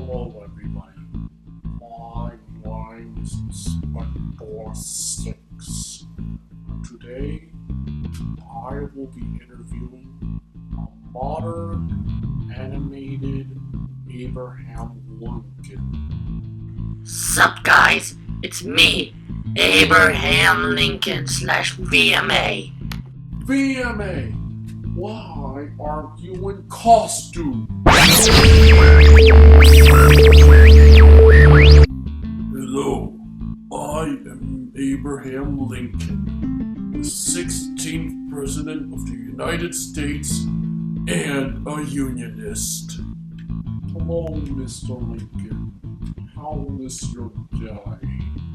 Hello, everybody. My name is Inspector 6. Today, I will be interviewing a modern animated Abraham Lincoln. Sup guys, it's me, Abraham Lincoln / VMA. VMA, why aren't you in costume? Hello, I am Abraham Lincoln, the 16th President of the United States and a Unionist. Hello, Mr. Lincoln. How is your day?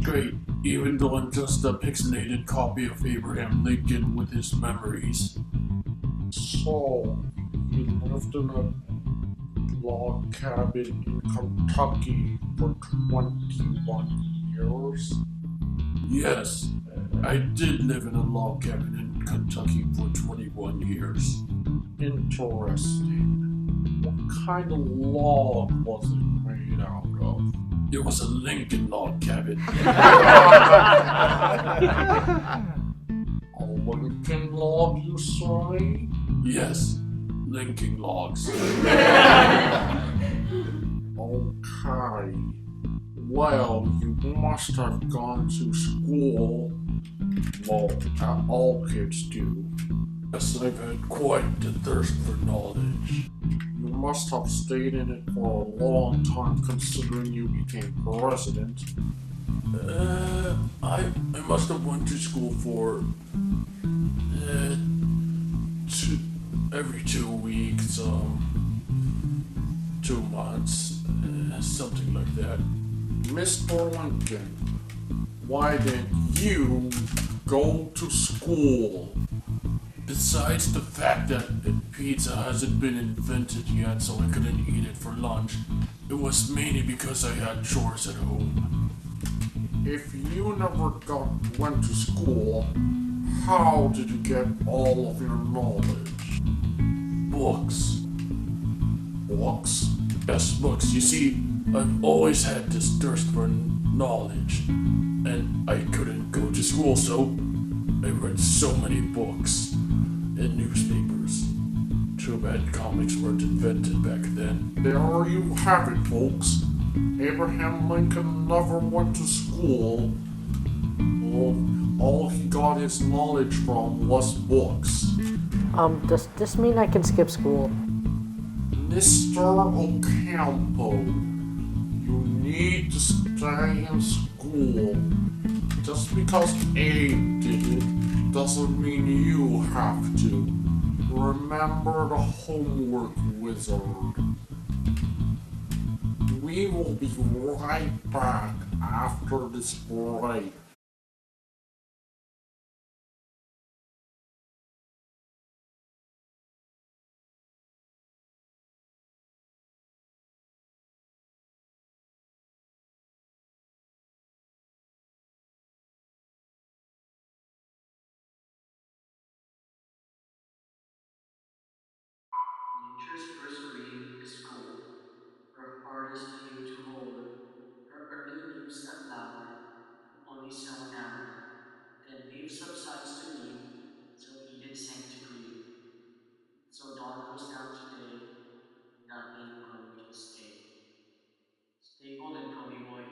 Great, even though I'm just a pixelated copy of Abraham Lincoln with his memories. So, you lived in a log cabin in Kentucky for 21 years? Yes, I did live in a log cabin in Kentucky for 21 years. Interesting. What kind of log was it made out of? It was a Lincoln log cabin. A Lincoln log, you say? Yes, Lincoln logs. Okay. Well, you must have gone to school. Well, all kids do. Yes, I've had quite the thirst for knowledge. You must have stayed in it for a long time considering you became president. I must have went to school for every 2 weeks, 2 months, something like that. Mr. Lincoln, why didn't you go to school? Besides the fact that pizza hasn't been invented yet, so I couldn't eat it for lunch, it was mainly because I had chores at home. If you never went to school, how did you get all of your knowledge? Books. Books? Yes, books. You see, I've always had this thirst for knowledge, and I couldn't go to school, so I read so many books and newspapers. Too bad comics weren't invented back then. There you have it, folks. Abraham Lincoln never went to school. All he got his knowledge from was books. Does this mean I can skip school? Mr. Ocampo, you need to stay in school. Just because Abe did it doesn't mean you have to. Remember the homework, wizard. We will be right back after this break. Nature's first green is gold, her hardest hue to hold, her early leaves that flower, and only sown out. Then leaf subsides to leaf, so Eden sank to grief. So dawn goes down today, and that lane grove can stay. Stay golden, Toby boy.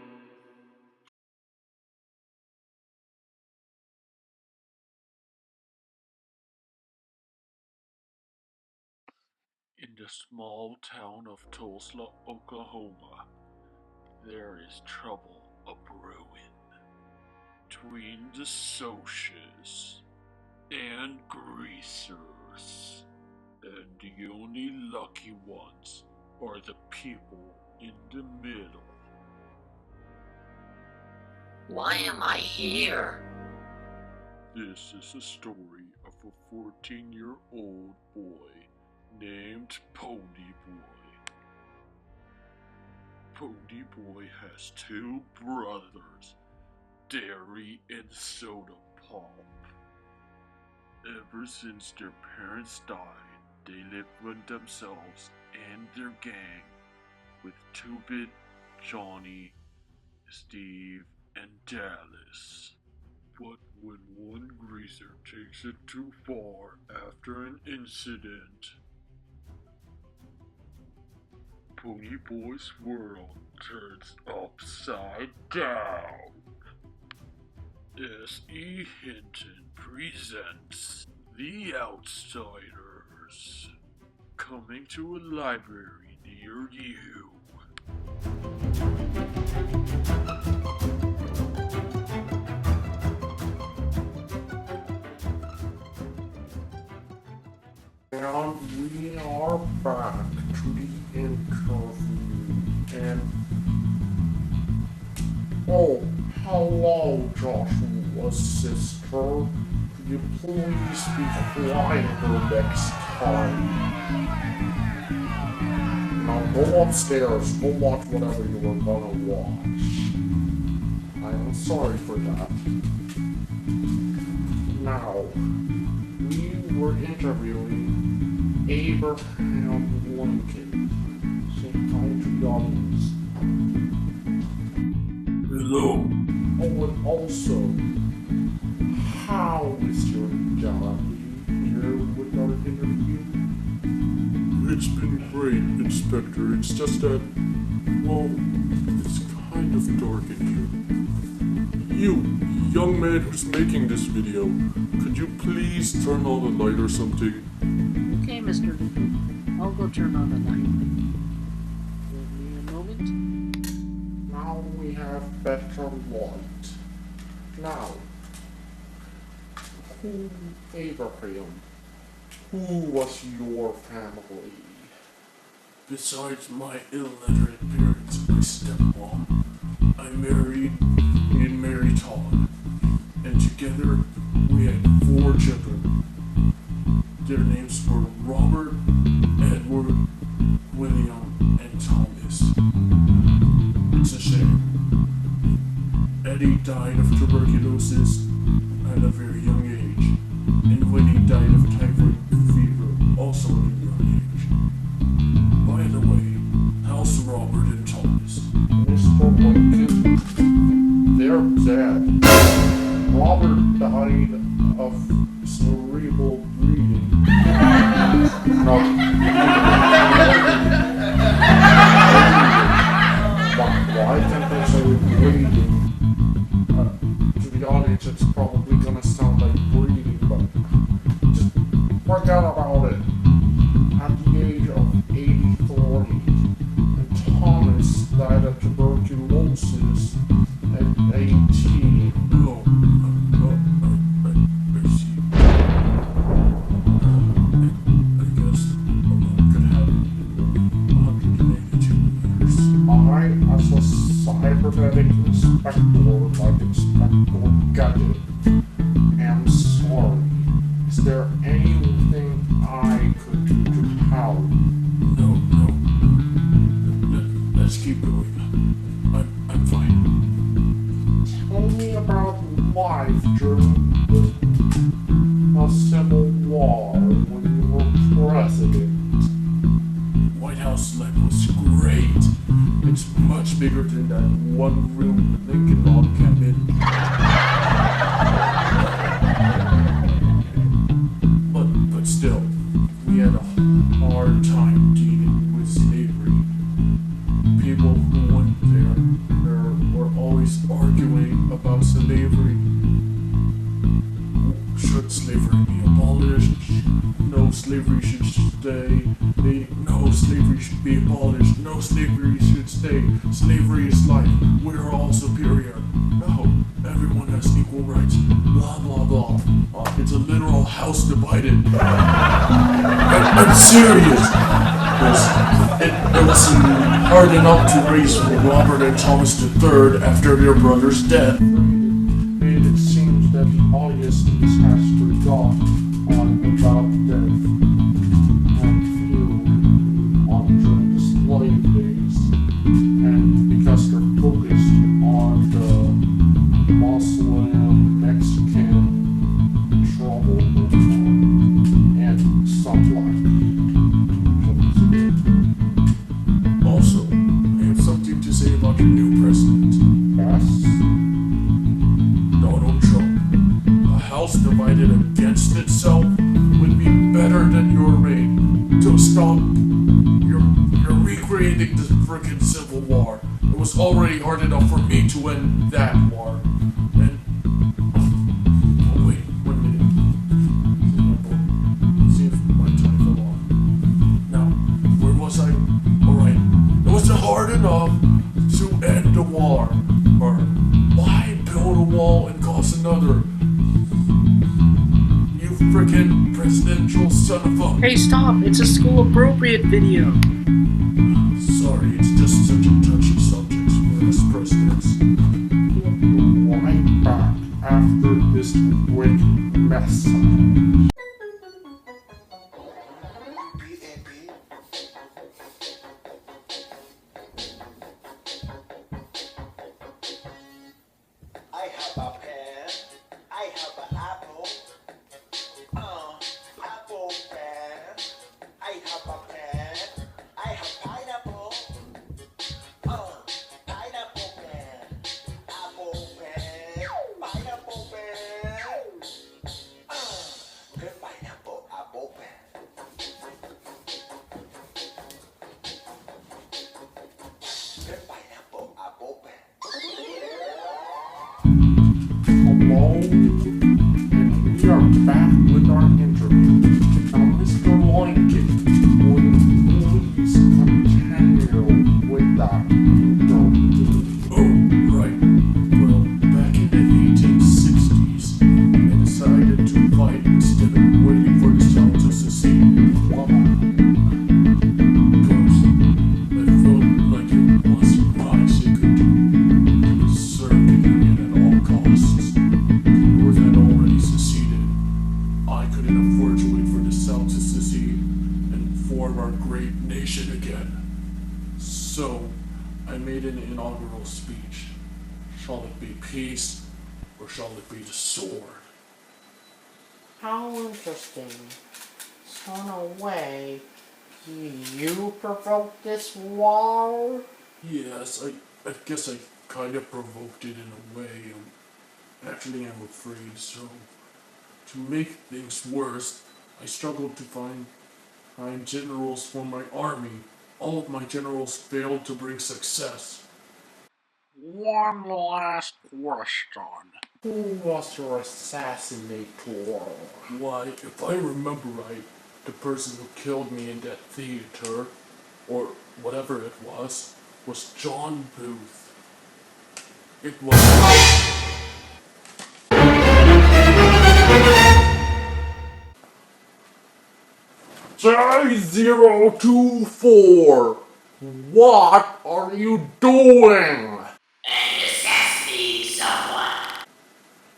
In the small town of Tulsa, Oklahoma, there is trouble a brewing between the socials and greasers, and the only lucky ones are the people in the middle. Why am I here? This is a story of a 14-year-old boy named Pony Boy. Pony Boy has 2 brothers, Dairy and Soda Pop. Ever since their parents died, they live with themselves and their gang with Two-Bit, Johnny, Steve, and Dallas. But when one greaser takes it too far after an incident, Ponyboy's world turns upside down. S.E. Hinton presents The Outsiders, coming to a library near you. And we are back to the interview, and oh, hello, Joshua's sister. Could you please be quieter next time? Now go upstairs, go watch whatever you were gonna watch. I'm sorry for that. Now, we were interviewing Abraham Lincoln. Say hi to the audience. Hello. Oh, and also, how is your job here with our interview? It's been great, Inspector. It's just that, well, it's kind of dark in here. You, young man who's making this video, could you please turn on the light or something? Okay, Mr. Lincoln. I'll go turn on the light. Give me a moment. Now we have better light. Now, Abraham, who was your family? Besides my illiterate parents and my stepmom, I married and Mary Todd, and together we had 4 children. Their names were Robert, Edward, William, and Thomas. It's a shame. Eddie died of tuberculosis at a very young age, and Winnie died of typhoid fever also at a young age. By the way, how's Robert and Thomas? Mr. Lincoln, they're dead. Robert died of cerebral bleeding. No. Why can't they say bleeding? To the audience, it's probably gonna sound like breathing, but just forget about it. At the age of 83, and Thomas died of tuberculosis at 18. Oh, I see. I guess a lot could happen in 182 years. I, as a cybernetic inspector, like Inspector Gadget, am sorry. Is there anything I could do to help? No. Let's keep going. I'm fine. Tell me about life during the Civil War when you were president. White House life was great. It's much bigger than that one-room Lincoln log cabin. But still, we had a hard time dealing with slavery. People who went there were always arguing about slavery. Should slavery be abolished? No, slavery should stay. No, slavery should be abolished. No, slavery should stay. Slavery is life. We're all superior. No, everyone has equal rights. Blah, blah, blah. It's a literal house divided. I'm serious. It was hard enough to raise Robert and Thomas III after their brother's death. And it seems that the audience has forgot on about death and few on during the slave days, and because they're focused on the Muslim, Mexican trouble and stuff like that. Also, convinced itself would be better than your reign. To stop, you're recreating the frickin' Civil War. It was already hard enough for me to end that war. And oh wait, 1 minute. See if my time fell off. Now, where was I? Alright. It wasn't hard enough to end the war. Or why build a wall and cause another? You frickin' presidential son of a... Hey, stop! It's a school-appropriate video. Sorry, it's just such a touchy subject for us presidents. We'll be right back after this quick message. I have a pen. I have an apple. Apple pen. I have a pen. I have pineapple. Pineapple pen. Apple pen. Pineapple pen. Good pineapple apple pen. Good pineapple apple pen. Hello, and we are back with our interview. Now, Mr. Lincoln, will you please continue with that interview? Oh, right. Well, back in the 1860s, I decided to fight instead of waiting for the South to secede. Why? Because I felt like it was my secret to serve the Union at all costs. The North had already seceded. I couldn't afford to wait for the South to secede and form our great nation again. So, I made an inaugural speech. Shall it be peace, or shall it be the sword? How interesting. So in a way, you provoked this war? Yes, I guess I kind of provoked it in a way. Actually, I'm afraid so. To make things worse, I struggled to find generals for my army. All of my generals failed to bring success. One last question. Who was your assassinator? Why, if I remember right, the person who killed me in that theater, or whatever it was John Booth. It was... J024! What are you doing? And assassinating someone.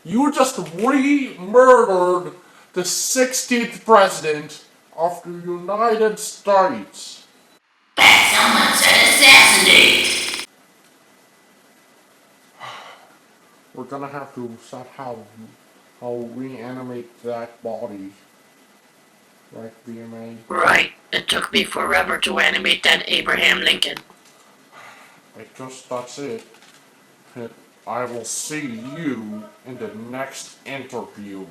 You just re-murdered the 16th president of the United States. That someone said assassinate. We're gonna have to somehow reanimate that body. Right, BMA? Right. It took me forever to animate that Abraham Lincoln. I guess that's it. And I will see you in the next interview.